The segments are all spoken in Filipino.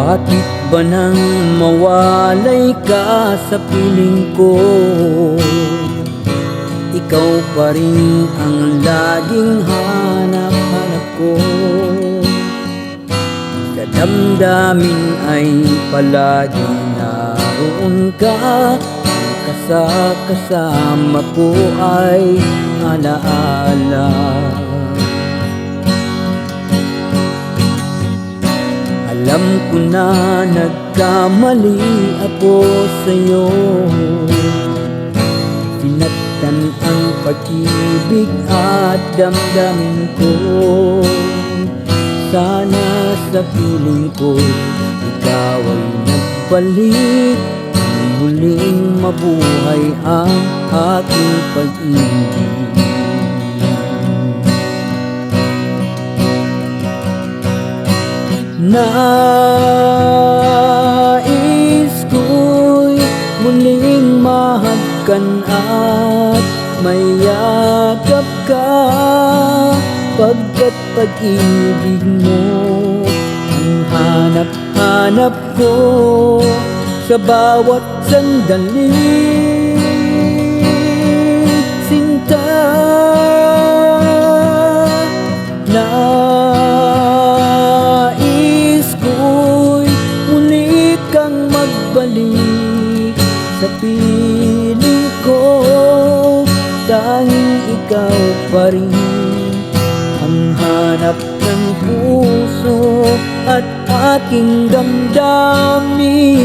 Bakit ba nang mawalay ka sa piling ko? Ikaw pa rin ang laging hanap-hanap ko. Sa damdamin ay palaging naroon ka. Kasama ko ay alaala. Alam ko na nagkamali ako sa'yo. Sinaktan ang pag-ibig at damdamin ko. Sana sa piling ko ikaw ay nagbalik, muling mabuhay ang aking pag-ibig. Nais ko'y muling mahagkan at mayakap ka, pagkat pag-ibig mo ang hanap-hanap ko sa bawat sandali. Sinta, nais ko'y muli kang magbalik sa piling ko. Tanging ikaw pa rin ang hanap ng puso at aking damdamin.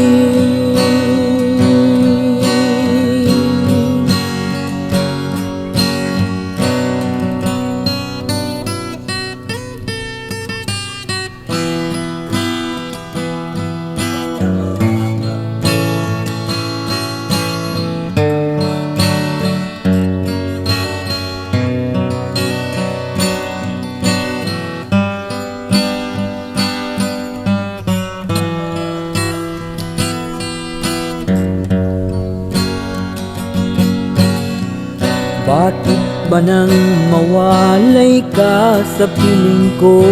Bakit ba nang mawalay ka sa piling ko?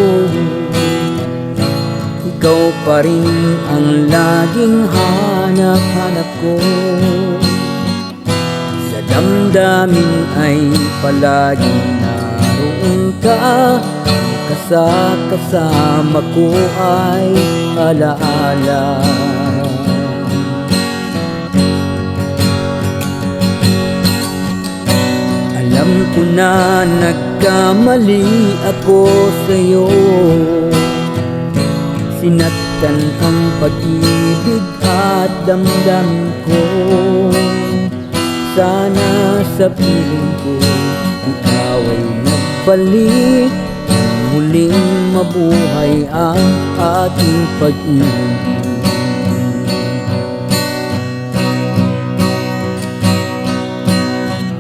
Ikaw pa rin ang laging hanap-hanap ko. Sa damdamin ay palaging naroon ka. Kasama ko ay alaala. Alam ko na nagkamali ako sa'yo. Sinaktan ang pag-ibig at damdamin ko. Sana sa piling ko ikaw ay nagbalik, muling mabuhay ang ating pag-ibig.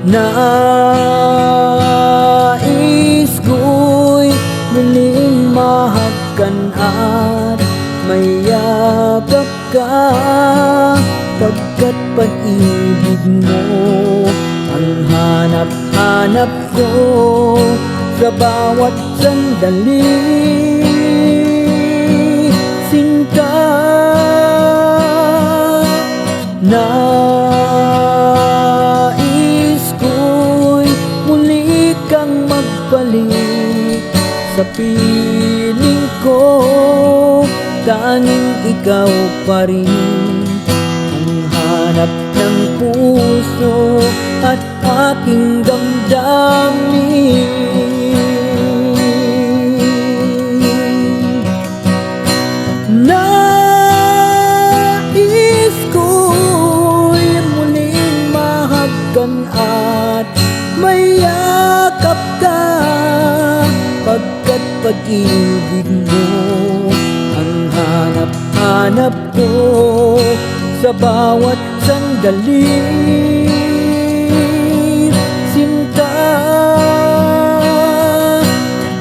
Nais ko'y muling mahagkan at mayakap ka, pagkat pag-ibig mo ang hanap-hanap ko sa bawat sandali. Sinta, magbalik sa piling ko. Tanging ikaw pa rin ang hanap ng puso at aking damdamin. Nais ko'y muling mahagkan at mayakap ka, pagkat pag-ibig mo ang hanap-hanap ko sa bawat sandali. Sinta,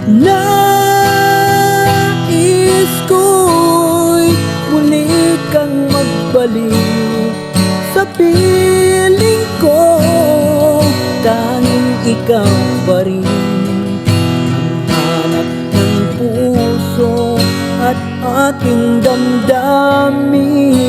nais ko'y muli kang magbalik sa piling ko. Tanging ikaw pa rin ang hanap ng puso at aking damdamin.